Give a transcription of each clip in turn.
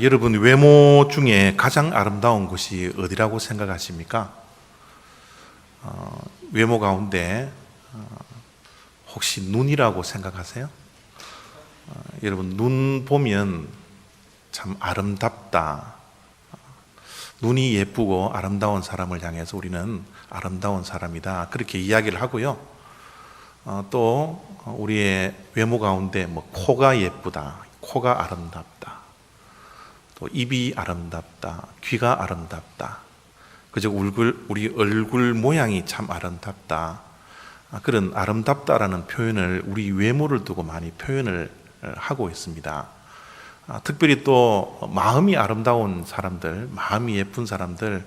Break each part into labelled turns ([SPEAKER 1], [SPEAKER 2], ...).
[SPEAKER 1] 여러분, 외모 중에 가장 아름다운 것이 어디라고 생각하십니까? 외모 가운데 혹시 눈이라고 생각하세요? 여러분, 눈 보면 참 아름답다. 눈이 예쁘고 아름다운 사람을 향해서 우리는 아름다운 사람이다, 그렇게 이야기를 하고요. 또 우리의 외모 가운데 코가 예쁘다, 코가 아름답다, 또 입이 아름답다, 귀가 아름답다, 그저 우리 얼굴 모양이 참 아름답다, 그런 아름답다라는 표현을 우리 외모를 두고 많이 표현을 하고 있습니다. 특별히 또 마음이 아름다운 사람들, 마음이 예쁜 사람들,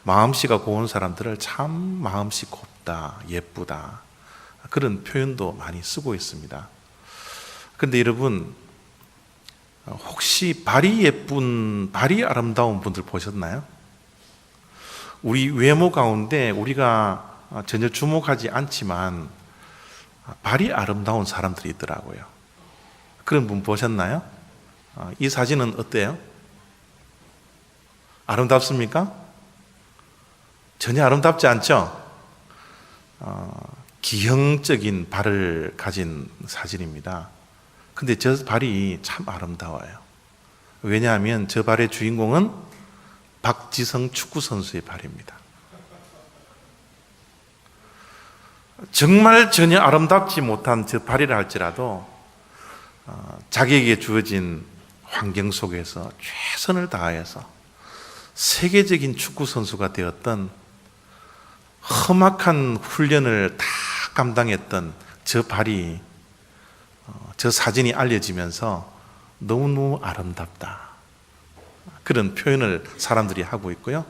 [SPEAKER 1] 마음씨가 고운 사람들을 참 마음씨 곱다, 예쁘다, 그런 표현도 많이 쓰고 있습니다. 그런데 여러분, 혹시 발이 예쁜, 발이 아름다운 분들 보셨나요? 우리 외모 가운데 우리가 전혀 주목하지 않지만 발이 아름다운 사람들이 있더라고요. 그런 분 보셨나요? 이 사진은 어때요? 아름답습니까? 전혀 아름답지 않죠? 기형적인 발을 가진 사진입니다. 근데 저 발이 참 아름다워요. 왜냐하면 저 발의 주인공은 박지성 축구 선수의 발입니다. 정말 전혀 아름답지 못한 저 발이라 할지라도 자기에게 주어진 환경 속에서 최선을 다해서 세계적인 축구 선수가 되었던, 험악한 훈련을 다 감당했던 저 발이, 저 사진이 알려지면서 너무너무 아름답다, 그런 표현을 사람들이 하고 있고요.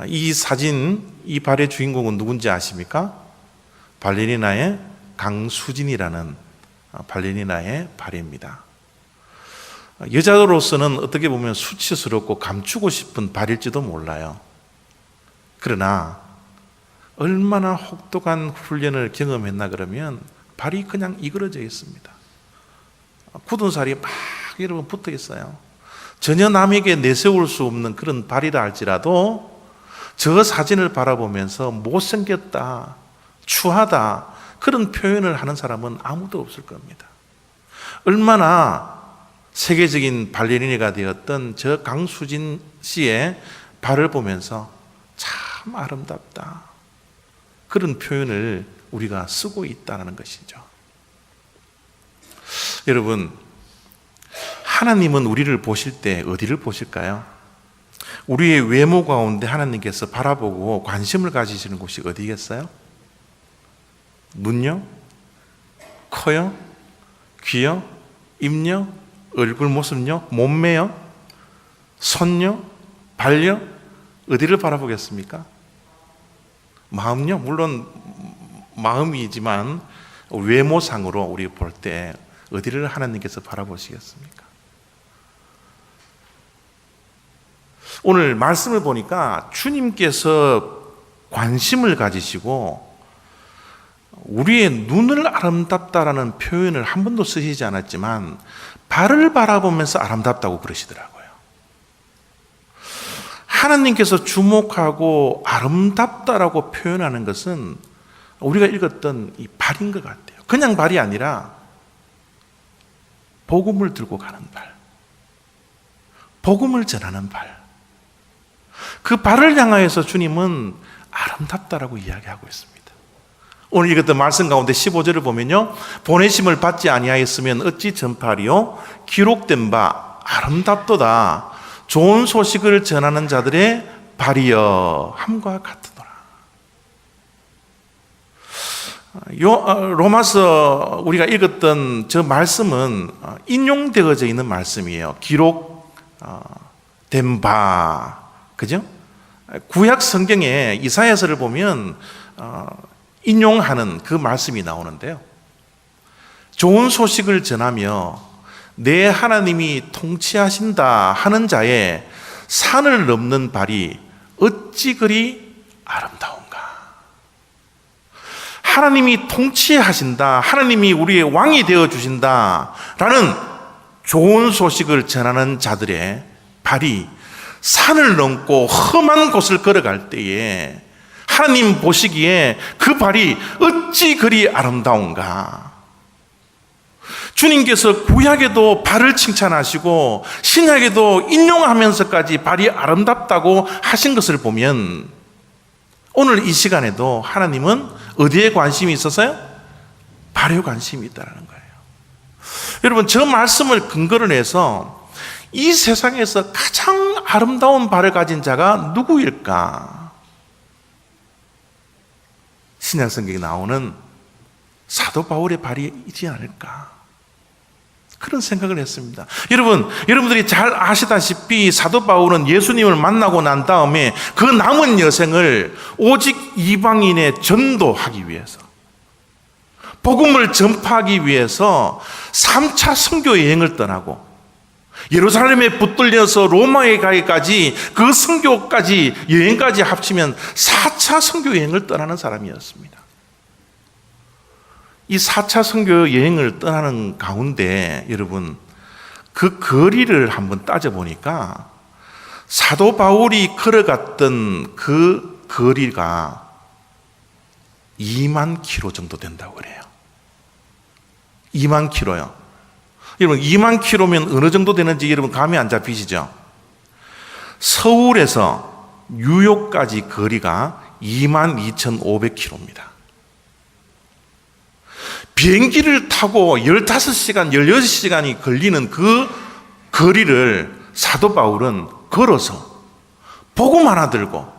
[SPEAKER 1] 이 사진, 이 발의 주인공은 누군지 아십니까? 발레리나의 강수진이라는 발레리나의 발입니다. 여자로서는 어떻게 보면 수치스럽고 감추고 싶은 발일지도 몰라요. 그러나 얼마나 혹독한 훈련을 경험했나 그러면 발이 그냥 이그러져 있습니다. 굳은 살이 막 여러분 붙어 있어요. 전혀 남에게 내세울 수 없는 그런 발이라 할지라도 저 사진을 바라보면서 못생겼다, 추하다, 그런 표현을 하는 사람은 아무도 없을 겁니다. 얼마나 세계적인 발레리나가 되었던 저 강수진 씨의 발을 보면서 참 아름답다, 그런 표현을 우리가 쓰고 있다는 것이죠. 여러분, 하나님은 우리를 보실 때 어디를 보실까요? 우리의 외모 가운데 하나님께서 바라보고 관심을 가지시는 곳이 어디겠어요? 눈요? 코요? 귀요? 입요? 얼굴 모습요? 몸매요? 손요? 발요? 어디를 바라보겠습니까? 마음요? 물론 마음이지만 외모상으로 우리 볼 때 어디를 하나님께서 바라보시겠습니까? 오늘 말씀을 보니까 주님께서 관심을 가지시고 우리의 눈을 아름답다라는 표현을 한 번도 쓰시지 않았지만 발을 바라보면서 아름답다고 그러시더라고요. 하나님께서 주목하고 아름답다라고 표현하는 것은 우리가 읽었던 이 발인 것 같아요. 그냥 발이 아니라 복음을 들고 가는 발, 복음을 전하는 발, 그 발을 향하여서 주님은 아름답다라고 이야기하고 있습니다. 오늘 읽었던 말씀 가운데 15절을 보면요, 보내심을 받지 아니하였으면 어찌 전파하리요? 기록된 바 아름답도다, 좋은 소식을 전하는 자들의 발이여 함과 같으더라. 로마서 우리가 읽었던 저 말씀은 인용되어져 있는 말씀이에요. 기록된 바, 그죠? 구약 성경에 이사야서를 보면 인용하는 그 말씀이 나오는데요, 좋은 소식을 전하며 내 하나님이 통치하신다 하는 자의 산을 넘는 발이 어찌 그리 아름다운가. 하나님이 통치하신다, 하나님이 우리의 왕이 되어주신다 라는 좋은 소식을 전하는 자들의 발이 산을 넘고 험한 곳을 걸어갈 때에 하나님 보시기에 그 발이 어찌 그리 아름다운가. 주님께서 구약에도 발을 칭찬하시고 신약에도 인용하면서까지 발이 아름답다고 하신 것을 보면 오늘 이 시간에도 하나님은 어디에 관심이 있어서요? 발에 관심이 있다는 거예요. 여러분, 저 말씀을 근거로 해서 이 세상에서 가장 아름다운 발을 가진 자가 누구일까? 신약 성경에 나오는 사도 바울의 발이 있지 않을까? 그런 생각을 했습니다. 여러분들이 잘 아시다시피 사도 바울은 예수님을 만나고 난 다음에 그 남은 여생을 오직 이방인의 전도하기 위해서, 복음을 전파하기 위해서 3차 선교 여행을 떠나고 예루살렘에 붙들려서 로마에 가기까지 그 선교까지 여행까지 합치면 4차 선교 여행을 떠나는 사람이었습니다. 이 4차 선교 여행을 떠나는 가운데 여러분, 그 거리를 한번 따져보니까 사도 바울이 걸어갔던 그 거리가 2만 킬로 정도 된다고 그래요. 2만 킬로요. 여러분, 2만 킬로면 어느 정도 되는지 여러분 감이 안 잡히시죠? 서울에서 뉴욕까지 거리가 22,500킬로입니다. 비행기를 타고 15시간, 16시간이 걸리는 그 거리를 사도 바울은 걸어서 복음 하나 들고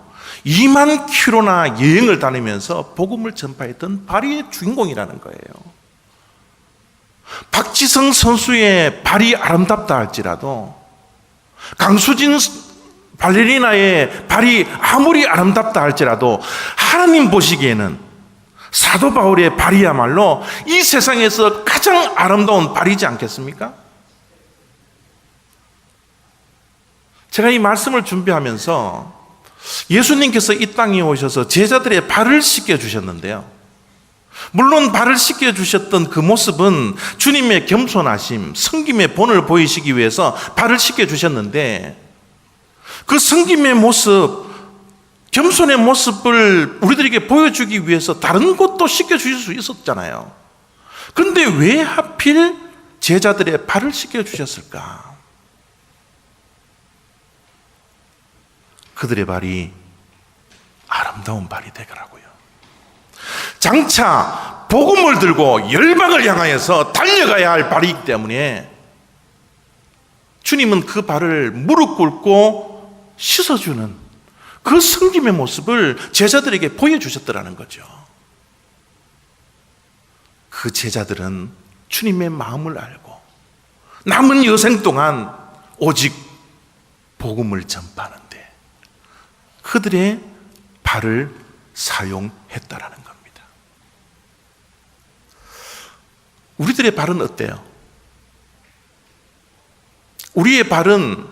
[SPEAKER 1] 2만 킬로나 여행을 다니면서 복음을 전파했던 발의 주인공이라는 거예요. 박지성 선수의 발이 아름답다 할지라도, 강수진 발레리나의 발이 아무리 아름답다 할지라도 하나님 보시기에는 사도 바울의 발이야말로 이 세상에서 가장 아름다운 발이지 않겠습니까? 제가 이 말씀을 준비하면서 예수님께서 이 땅에 오셔서 제자들의 발을 씻겨 주셨는데요, 물론 발을 씻겨 주셨던 그 모습은 주님의 겸손하심, 섬김의 본을 보이시기 위해서 발을 씻겨 주셨는데, 그 섬김의 모습, 겸손의 모습을 우리들에게 보여주기 위해서 다른 곳도 씻겨 주실 수 있었잖아요. 그런데 왜 하필 제자들의 발을 씻겨 주셨을까? 그들의 발이 아름다운 발이 되더라고요. 장차 복음을 들고 열방을 향하여서 달려가야 할 발이기 때문에 주님은 그 발을 무릎 꿇고 씻어주는 그 섬김의 모습을 제자들에게 보여주셨더라는 거죠. 그 제자들은 주님의 마음을 알고 남은 여생 동안 오직 복음을 전파하는데 그들의 발을 사용했다라는 겁니다. 우리들의 발은 어때요? 우리의 발은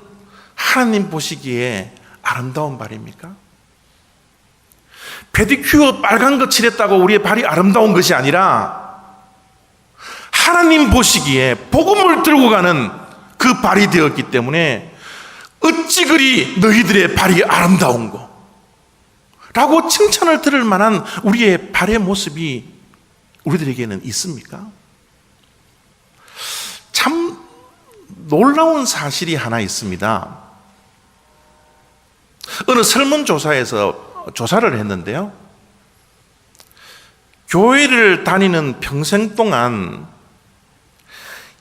[SPEAKER 1] 하나님 보시기에 아름다운 발입니까? 페디큐어 빨간 거 칠했다고 우리의 발이 아름다운 것이 아니라 하나님 보시기에 복음을 들고 가는 그 발이 되었기 때문에 어찌 그리 너희들의 발이 아름다운고 라고 칭찬을 들을 만한 우리의 발의 모습이 우리들에게는 있습니까? 참 놀라운 사실이 하나 있습니다. 어느 설문조사에서 조사를 했는데요, 교회를 다니는 평생 동안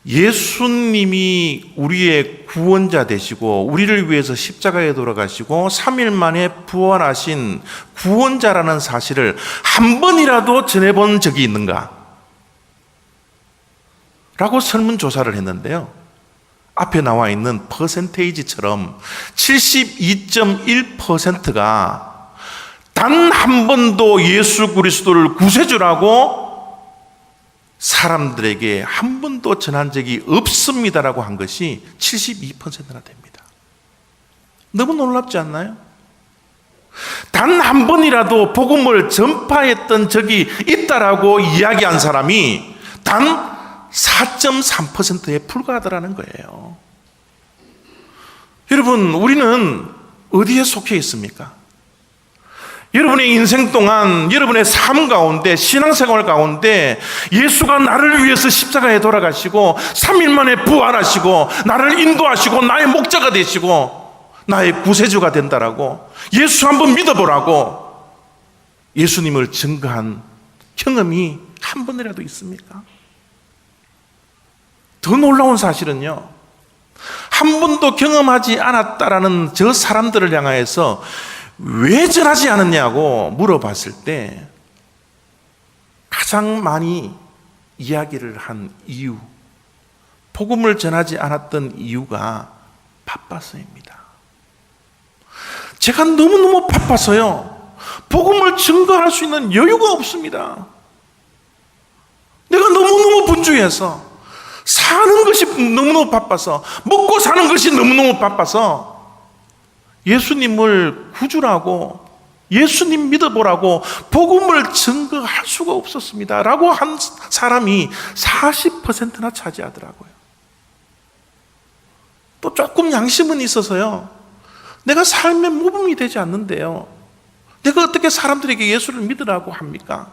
[SPEAKER 1] 예수님이 우리의 구원자 되시고 우리를 위해서 십자가에 돌아가시고 3일 만에 부활하신 구원자라는 사실을 한 번이라도 전해본 적이 있는가? 라고 설문조사를 했는데요, 앞에 나와 있는 퍼센테이지처럼 72.1%가 단 한 번도 예수 그리스도를 구세주라고 사람들에게 한 번도 전한 적이 없습니다라고 한 것이 72%나 됩니다. 너무 놀랍지 않나요? 단 한 번이라도 복음을 전파했던 적이 있다라고 이야기한 사람이 단 4.3%에 불과하더라는 거예요. 여러분, 우리는 어디에 속해 있습니까? 여러분의 인생 동안, 여러분의 삶 가운데, 신앙생활 가운데 예수가 나를 위해서 십자가에 돌아가시고 3일 만에 부활하시고 나를 인도하시고 나의 목자가 되시고 나의 구세주가 된다라고, 예수 한번 믿어보라고 예수님을 증거한 경험이 한 번이라도 있습니까? 더 놀라운 사실은요, 한 번도 경험하지 않았다라는 저 사람들을 향하여서 왜 전하지 않았냐고 물어봤을 때 가장 많이 이야기를 한 이유, 복음을 전하지 않았던 이유가 바빠서입니다. 제가 너무너무 바빠서요, 복음을 증거할 수 있는 여유가 없습니다. 내가 너무너무 분주해서, 사는 것이 너무너무 바빠서, 먹고 사는 것이 너무너무 바빠서 예수님을 구주라고, 예수님 믿어보라고 복음을 증거할 수가 없었습니다 라고 한 사람이 40%나 차지하더라고요. 또 조금 양심은 있어서요, 내가 삶의 모범이 되지 않는데요, 내가 어떻게 사람들에게 예수를 믿으라고 합니까?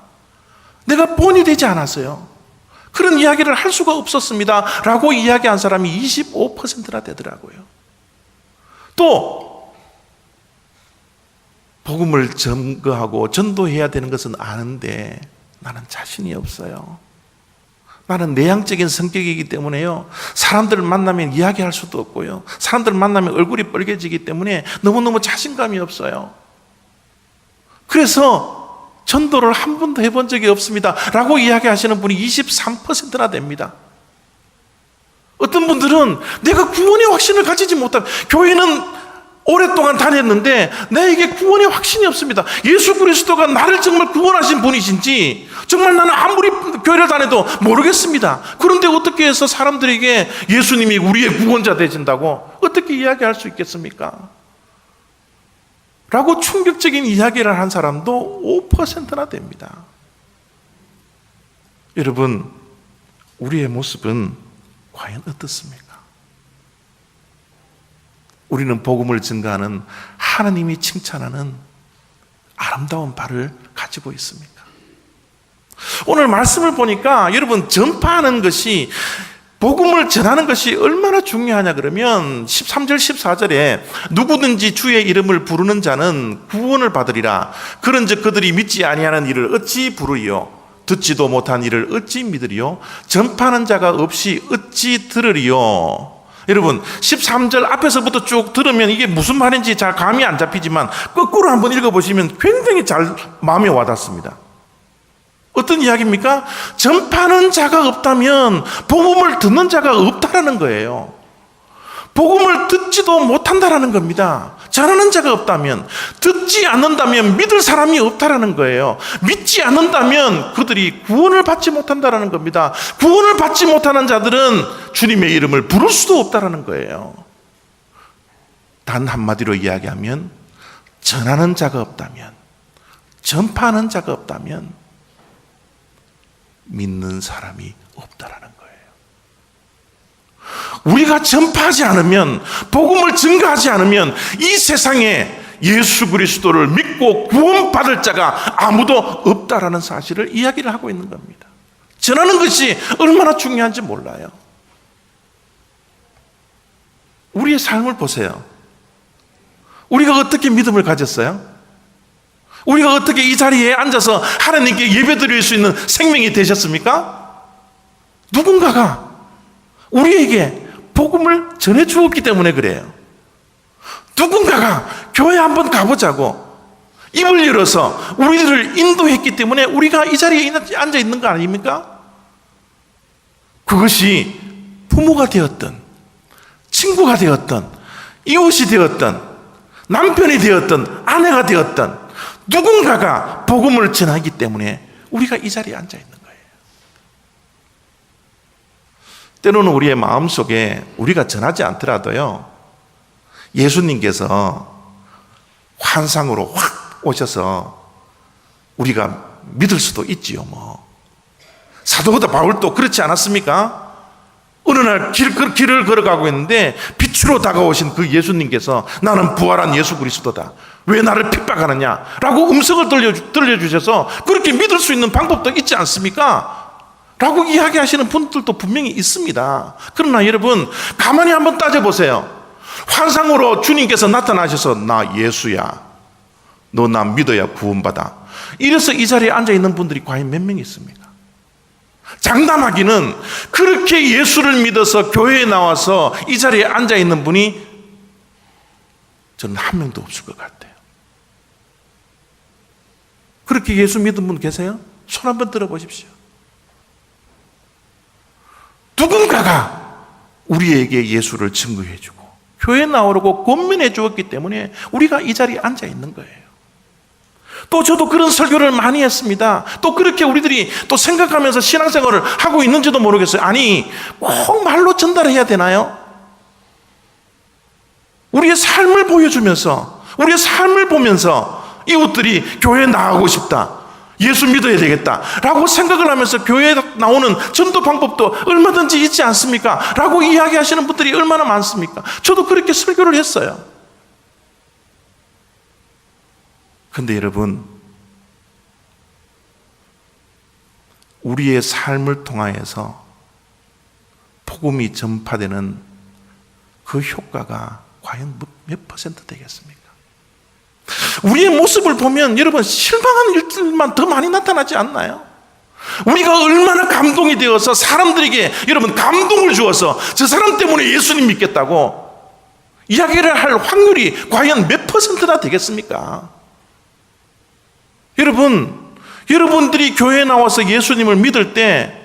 [SPEAKER 1] 내가 본이 되지 않았어요. 그런 이야기를 할 수가 없었습니다 라고 이야기한 사람이 25%나 되더라고요. 또 복음을 증거하고 전도해야 되는 것은 아는데 나는 자신이 없어요. 나는 내향적인 성격이기 때문에요, 사람들을 만나면 이야기할 수도 없고요, 사람들을 만나면 얼굴이 빨개지기 때문에 너무너무 자신감이 없어요. 그래서 전도를 한 번도 해본 적이 없습니다 라고 이야기하시는 분이 23%나 됩니다. 어떤 분들은 내가 구원의 확신을 가지지 못한, 교회는 오랫동안 다녔는데 나에게 구원의 확신이 없습니다. 예수 그리스도가 나를 정말 구원하신 분이신지 정말 나는 아무리 교회를 다녀도 모르겠습니다. 그런데 어떻게 해서 사람들에게 예수님이 우리의 구원자 되신다고 어떻게 이야기할 수 있겠습니까? 라고 충격적인 이야기를 한 사람도 5%나 됩니다. 여러분, 우리의 모습은 과연 어떻습니까? 우리는 복음을 증거하는, 하나님이 칭찬하는 아름다운 발을 가지고 있습니까? 오늘 말씀을 보니까 여러분, 전파하는 것이, 복음을 전하는 것이 얼마나 중요하냐 그러면 13절 14절에 누구든지 주의 이름을 부르는 자는 구원을 받으리라. 그런즉 그들이 믿지 아니하는 일을 어찌 부르리요? 듣지도 못한 일을 어찌 믿으리요? 전파하는 자가 없이 어찌 들으리요? 여러분, 13절 앞에서부터 쭉 들으면 이게 무슨 말인지 잘 감이 안 잡히지만 거꾸로 한번 읽어보시면 굉장히 잘 마음에 와닿습니다. 어떤 이야기입니까? 전파하는 자가 없다면 복음을 듣는 자가 없다라는 거예요. 복음을 듣지도 못한다라는 겁니다. 전하는 자가 없다면, 듣지 않는다면 믿을 사람이 없다라는 거예요. 믿지 않는다면 그들이 구원을 받지 못한다라는 겁니다. 구원을 받지 못하는 자들은 주님의 이름을 부를 수도 없다라는 거예요. 단 한마디로 이야기하면, 전하는 자가 없다면, 전파하는 자가 없다면 믿는 사람이 없다라는 거예요. 우리가 전파하지 않으면, 복음을 증거하지 않으면 이 세상에 예수 그리스도를 믿고 구원받을 자가 아무도 없다라는 사실을 이야기를 하고 있는 겁니다. 전하는 것이 얼마나 중요한지 몰라요. 우리의 삶을 보세요. 우리가 어떻게 믿음을 가졌어요? 우리가 어떻게 이 자리에 앉아서 하나님께 예배드릴 수 있는 생명이 되셨습니까? 누군가가 우리에게 복음을 전해 주었기 때문에 그래요. 누군가가 교회 한번 가보자고 입을 열어서 우리들을 인도했기 때문에 우리가 이 자리에 앉아 있는 거 아닙니까? 그것이 부모가 되었든 친구가 되었든 이웃이 되었든 남편이 되었든 아내가 되었든 누군가가 복음을 전하기 때문에 우리가 이 자리에 앉아 있는 거예요. 때로는 우리의 마음속에 우리가 전하지 않더라도요, 예수님께서 환상으로 확 오셔서 우리가 믿을 수도 있지요. 사도 바울도 그렇지 않았습니까? 어느 날 길을 걸어가고 있는데 빛으로 다가오신 그 예수님께서 나는 부활한 예수 그리스도다, 왜 나를 핍박하느냐 라고 음성을 들려주셔서 그렇게 믿을 수 있는 방법도 있지 않습니까? 라고 이야기하시는 분들도 분명히 있습니다. 그러나 여러분, 가만히 한번 따져보세요. 환상으로 주님께서 나타나셔서 나 예수야, 너 나 믿어야 구원받아, 이래서 이 자리에 앉아있는 분들이 과연 몇 명이 있습니까? 장담하기는 그렇게 예수를 믿어서 교회에 나와서 이 자리에 앉아있는 분이 저는 한 명도 없을 것 같아요. 그렇게 예수 믿은 분 계세요? 손 한번 들어보십시오. 누군가가 우리에게 예수를 증거해주고 교회에 나오라고 권면해 주었기 때문에 우리가 이 자리에 앉아있는 거예요. 또 저도 그런 설교를 많이 했습니다. 또 그렇게 우리들이 또 생각하면서 신앙생활을 하고 있는지도 모르겠어요. 아니, 꼭 말로 전달해야 되나요? 우리의 삶을 보여주면서, 우리의 삶을 보면서 이웃들이 교회에 나가고 싶다, 예수 믿어야 되겠다 라고 생각을 하면서 교회에 나오는 전도 방법도 얼마든지 있지 않습니까? 라고 이야기하시는 분들이 얼마나 많습니까? 저도 그렇게 설교를 했어요. 근데 여러분, 우리의 삶을 통하여서 복음이 전파되는 그 효과가 과연 몇 퍼센트 되겠습니까? 우리의 모습을 보면 여러분, 실망하는 일들만 더 많이 나타나지 않나요? 우리가 얼마나 감동이 되어서 사람들에게 여러분 감동을 주어서 저 사람 때문에 예수님 믿겠다고 이야기를 할 확률이 과연 몇 퍼센트나 되겠습니까? 여러분들이 교회에 나와서 예수님을 믿을 때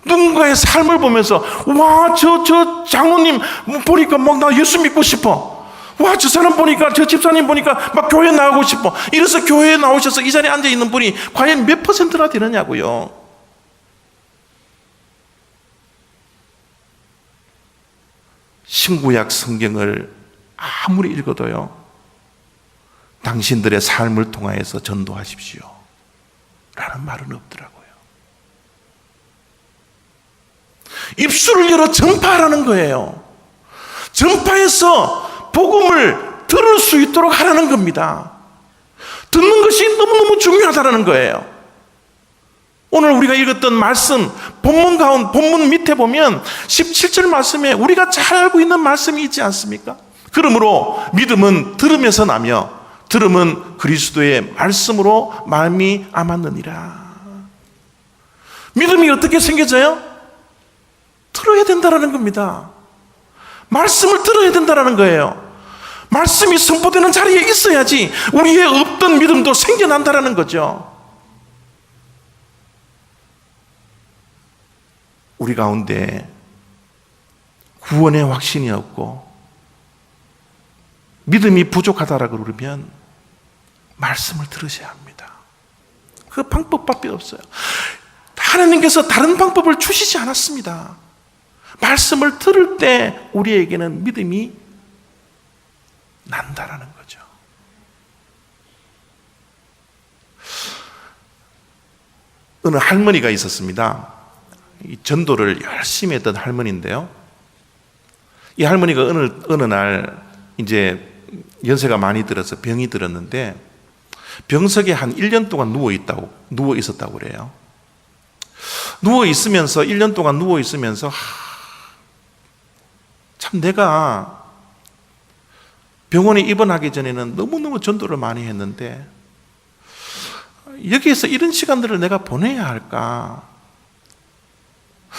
[SPEAKER 1] 누군가의 삶을 보면서 와, 저 장로님 보니까 막 나 예수 믿고 싶어, 와, 저 사람 보니까, 저 집사님 보니까 막 교회 나가고 싶어, 이래서 교회에 나오셔서 이 자리에 앉아있는 분이 과연 몇 퍼센트나 되느냐고요. 신구약 성경을 아무리 읽어도요, 당신들의 삶을 통하여서 전도하십시오 라는 말은 없더라고요. 입술을 열어 전파하라는 거예요. 전파해서 복음을 들을 수 있도록 하라는 겁니다. 듣는 것이 너무너무 중요하다는 거예요. 오늘 우리가 읽었던 말씀, 본문 밑에 보면 17절 말씀에 우리가 잘 알고 있는 말씀이 있지 않습니까? 그러므로 믿음은 들음에서 나며 들음은 그리스도의 말씀으로 마음이 암았느니라. 믿음이 어떻게 생겨져요? 들어야 된다는 겁니다. 말씀을 들어야 된다는 거예요. 말씀이 선포되는 자리에 있어야지 우리의 없던 믿음도 생겨난다는 거죠. 우리 가운데 구원의 확신이 없고 믿음이 부족하다라고 그러면 말씀을 들으셔야 합니다. 그 방법밖에 없어요. 하나님께서 다른 방법을 주시지 않았습니다. 말씀을 들을 때 우리에게는 믿음이 난다라는 거죠. 어느 할머니가 있었습니다. 이 전도를 열심히 했던 할머니인데요, 이 할머니가 어느 날 이제 연세가 많이 들어서 병이 들었는데 병석에 한 1년 동안 누워 있었다고 그래요. 누워 있으면서 1년 동안 누워 있으면서 참 내가 병원에 입원하기 전에는 너무너무 전도를 많이 했는데 여기에서 이런 시간들을 내가 보내야 할까,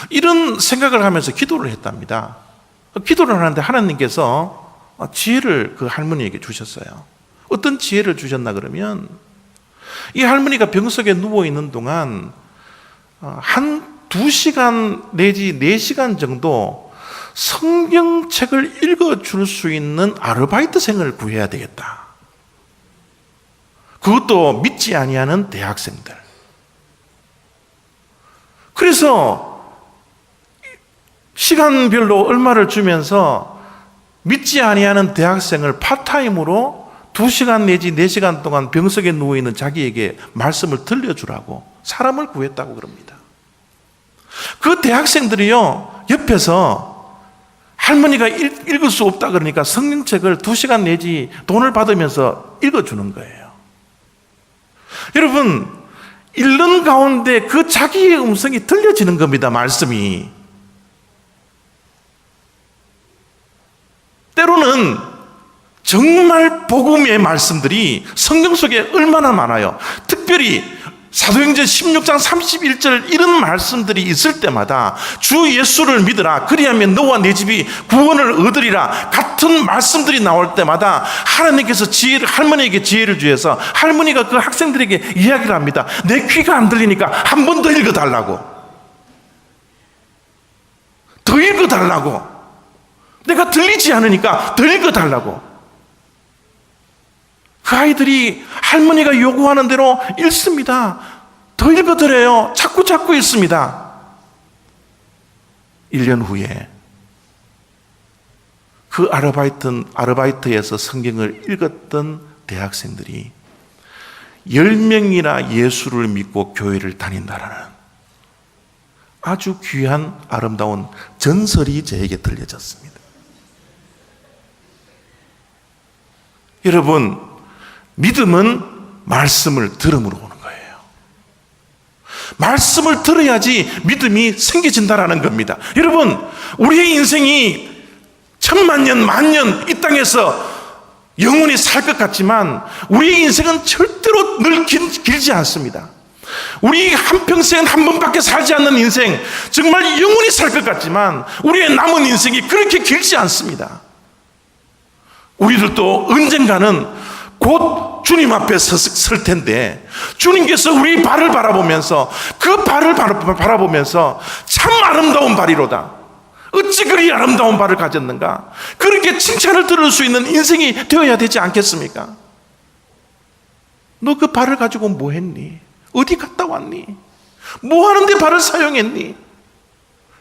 [SPEAKER 1] 이런 생각을 하면서 기도를 했답니다. 기도를 하는데 하나님께서 지혜를 그 할머니에게 주셨어요. 어떤 지혜를 주셨나 그러면 이 할머니가 병석에 누워있는 동안 한 2시간 내지 4시간 정도 성경책을 읽어줄 수 있는 아르바이트생을 구해야 되겠다. 그것도 믿지 아니하는 대학생들. 그래서 시간별로 얼마를 주면서 믿지 아니하는 대학생을 파타임으로 2시간 내지 4시간 동안 병석에 누워있는 자기에게 말씀을 들려주라고 사람을 구했다고 그럽니다. 그 대학생들이요, 옆에서 할머니가 읽을 수 없다 그러니까 성경책을 2시간 내지 돈을 받으면서 읽어주는 거예요. 여러분, 읽는 가운데 그 자기의 음성이 들려지는 겁니다. 말씀이. 때로는 정말 복음의 말씀들이 성경 속에 얼마나 많아요. 특별히 사도행전 16장 31절 이런 말씀들이 있을 때마다 주 예수를 믿으라, 그리하면 너와 내 집이 구원을 얻으리라 같은 말씀들이 나올 때마다 하나님께서 할머니에게 지혜를 주셔서 할머니가 그 학생들에게 이야기를 합니다. 내 귀가 안 들리니까 한 번 더 읽어달라고, 더 읽어달라고, 내가 들리지 않으니까 더 읽어달라고. 그 아이들이 할머니가 요구하는 대로 읽습니다. 더 읽어드려요. 자꾸 읽습니다. 1년 후에 그 아르바이트에서 성경을 읽었던 대학생들이 10명이나 예수를 믿고 교회를 다닌다라는 아주 귀한 아름다운 전설이 저에게 들려졌습니다. 여러분, 믿음은 말씀을 들음으로 오는 거예요. 말씀을 들어야지 믿음이 생겨진다라는 겁니다. 여러분, 우리의 인생이 1000만 년, 만년 이 땅에서 영원히 살 것 같지만 우리의 인생은 절대로 늘 길지 않습니다. 우리 한평생 한 번밖에 살지 않는 인생, 정말 영원히 살 것 같지만 우리의 남은 인생이 그렇게 길지 않습니다. 우리들도 언젠가는 곧 주님 앞에 설 텐데 주님께서 우리 발을 바라보면서 그 발을 바라보면서 참 아름다운 발이로다, 어찌 그리 아름다운 발을 가졌는가, 그렇게 칭찬을 들을 수 있는 인생이 되어야 되지 않겠습니까? 너 그 발을 가지고 뭐 했니? 어디 갔다 왔니? 뭐 하는데 발을 사용했니?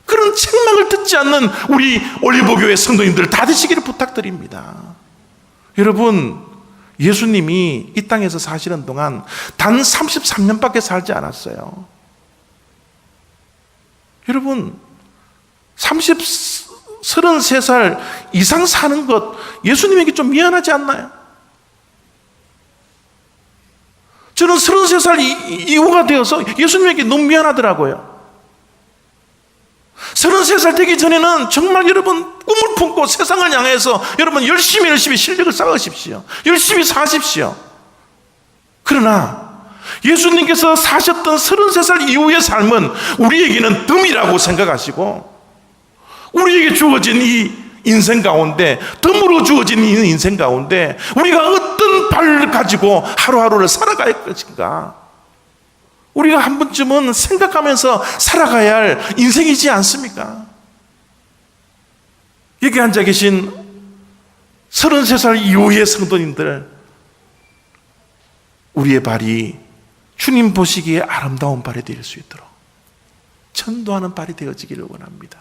[SPEAKER 1] 그런 책망을 듣지 않는 우리 올리브교회 성도님들 다 되시기를 부탁드립니다. 여러분, 예수님이 이 땅에서 사시는 동안 단 33년밖에 살지 않았어요. 여러분, 33살 이상 사는 것 예수님에게 좀 미안하지 않나요? 저는 33살 이후가 되어서 예수님에게 너무 미안하더라고요. 33살 되기 전에는 정말 여러분 꿈을 품고 세상을 향해서 여러분 열심히 실력을 쌓으십시오. 열심히 사십시오. 그러나 예수님께서 사셨던 33살 이후의 삶은 우리에게는 덤이라고 생각하시고, 우리에게 주어진 이 인생 가운데, 덤으로 주어진 이 인생 가운데 우리가 어떤 발을 가지고 하루하루를 살아갈 것인가, 우리가 한 번쯤은 생각하면서 살아가야 할 인생이지 않습니까? 여기 앉아 계신 33살 이후의 성도님들, 우리의 발이 주님 보시기에 아름다운 발이 될 수 있도록 전도하는 발이 되어지기를 원합니다.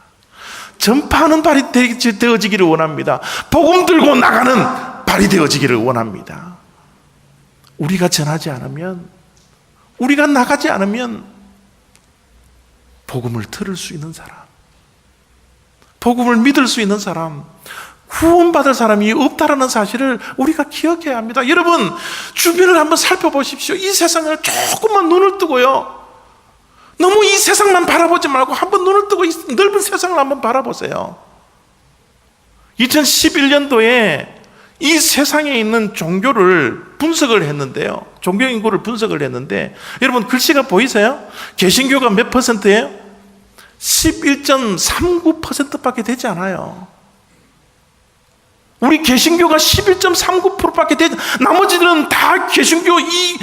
[SPEAKER 1] 전파하는 발이 되어지기를 원합니다. 복음 들고 나가는 발이 되어지기를 원합니다. 우리가 전하지 않으면, 우리가 나가지 않으면 복음을 들을 수 있는 사람, 복음을 믿을 수 있는 사람, 구원받을 사람이 없다라는 사실을 우리가 기억해야 합니다. 여러분, 주변을 한번 살펴보십시오. 이 세상을 조금만 눈을 뜨고요, 너무 이 세상만 바라보지 말고 한번 눈을 뜨고 이 넓은 세상을 한번 바라보세요. 2011년도에 이 세상에 있는 종교를 분석을 했는데요, 종교 인구를 분석을 했는데, 여러분 글씨가 보이세요? 개신교가 몇 퍼센트예요? 11.39%밖에 되지 않아요. 우리 개신교가 11.39%밖에 되지, 나머지들은 다 개신교 이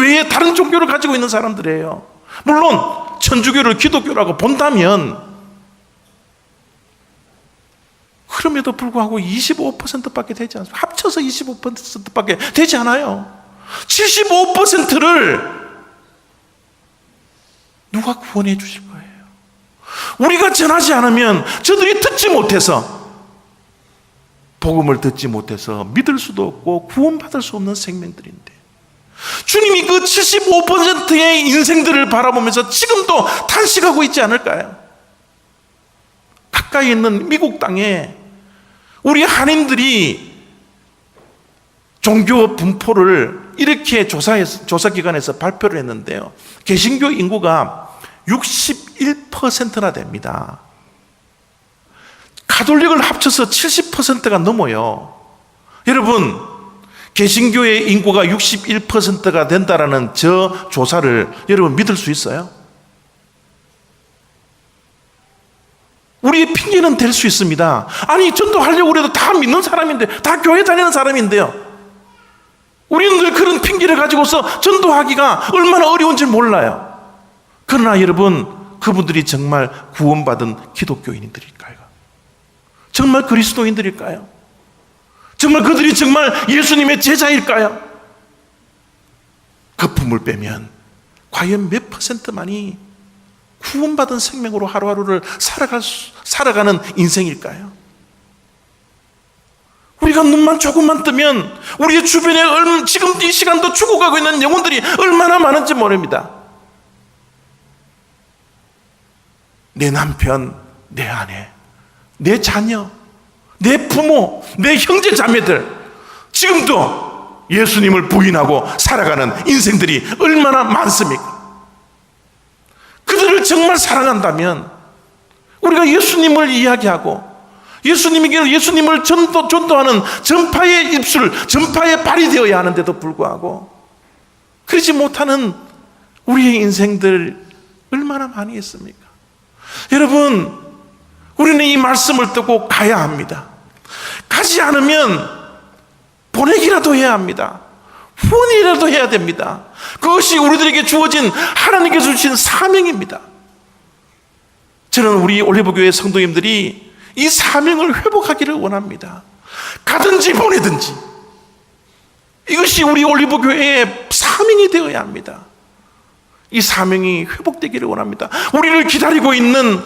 [SPEAKER 1] 외에 다른 종교를 가지고 있는 사람들이에요. 물론 천주교를 기독교라고 본다면, 그럼에도 불구하고 25%밖에 되지 않습니다. 합쳐서 25%밖에 되지 않아요. 75%를 누가 구원해 주실 거예요? 우리가 전하지 않으면 저들이 듣지 못해서, 복음을 듣지 못해서 믿을 수도 없고 구원받을 수 없는 생명들인데, 주님이 그 75% 10%의 인생들을 바라보면서 지금도 탄식하고 있지 않을까요? 가까이 있는 미국 땅에 우리 한인들이 종교 분포를 이렇게 조사기관에서 발표를 했는데요, 개신교 인구가 61%나 됩니다. 가톨릭을 합쳐서 70%가 넘어요. 여러분, 개신교의 인구가 61%가 된다라는 저 조사를 여러분 믿을 수 있어요? 우리의 핑계는 될 수 있습니다. 아니, 전도하려고 해도 다 믿는 사람인데, 다 교회 다니는 사람인데요, 우리는 늘 그런 핑계를 가지고서 전도하기가 얼마나 어려운지 몰라요. 그러나 여러분, 그분들이 정말 구원받은 기독교인들일까요? 정말 그리스도인들일까요? 정말 그들이 정말 예수님의 제자일까요? 거품을 빼면 과연 몇 %만이 구원받은 생명으로 하루하루를 살아가는 인생일까요? 우리가 눈만 조금만 뜨면 우리의 주변에 지금 이 시간도 죽어가고 있는 영혼들이 얼마나 많은지 모릅니다. 내 남편, 내 아내, 내 자녀, 내 부모, 내 형제 자매들, 지금도 예수님을 부인하고 살아가는 인생들이 얼마나 많습니까? 그들을 정말 사랑한다면 우리가 예수님을 이야기하고 예수님을 전도하는 전파의 입술, 전파의 발이 되어야 하는데도 불구하고 그러지 못하는 우리의 인생들 얼마나 많이 있습니까? 여러분, 우리는 이 말씀을 듣고 가야 합니다. 가지 않으면 보내기라도 해야 합니다. 후원이라도 해야 됩니다. 그것이 우리들에게 주어진 하나님께서 주신 사명입니다. 저는 우리 올리브교회 성도님들이 이 사명을 회복하기를 원합니다. 가든지 보내든지 이것이 우리 올리브교회의 사명이 되어야 합니다. 이 사명이 회복되기를 원합니다. 우리를 기다리고 있는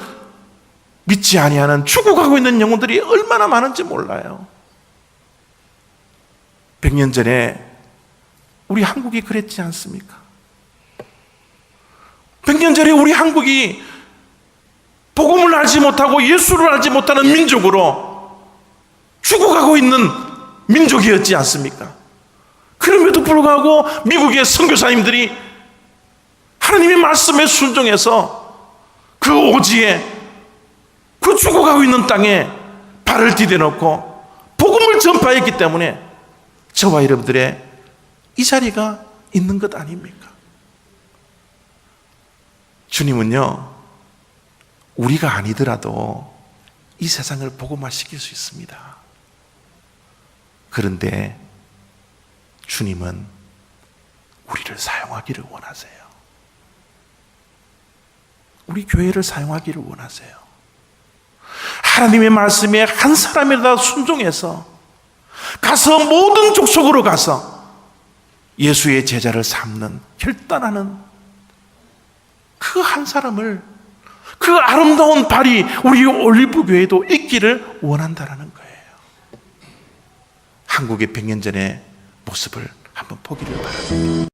[SPEAKER 1] 믿지 아니하는 죽어가고 있는 영혼들이 얼마나 많은지 몰라요. 100년 전에 우리 한국이 그랬지 않습니까? 100년 전에 우리 한국이 복음을 알지 못하고 예수를 알지 못하는 민족으로 죽어가고 있는 민족이었지 않습니까? 그럼에도 불구하고 미국의 선교사님들이 하나님의 말씀에 순종해서 그 오지에 그 죽어가고 있는 땅에 발을 디뎌놓고 복음을 전파했기 때문에 저와 여러분들의 이 자리가 있는 것 아닙니까? 주님은요, 우리가 아니더라도 이 세상을 복음화시킬 수 있습니다. 그런데 주님은 우리를 사용하기를 원하세요. 우리 교회를 사용하기를 원하세요. 하나님의 말씀에 한 사람이라도 순종해서 가서 모든 족속으로 가서 예수의 제자를 삼는, 결단하는 그 한 사람을, 그 아름다운 발이 우리 올리브교회에도 있기를 원한다라는 거예요. 한국의 100년 전의 모습을 한번 보기를 바랍니다.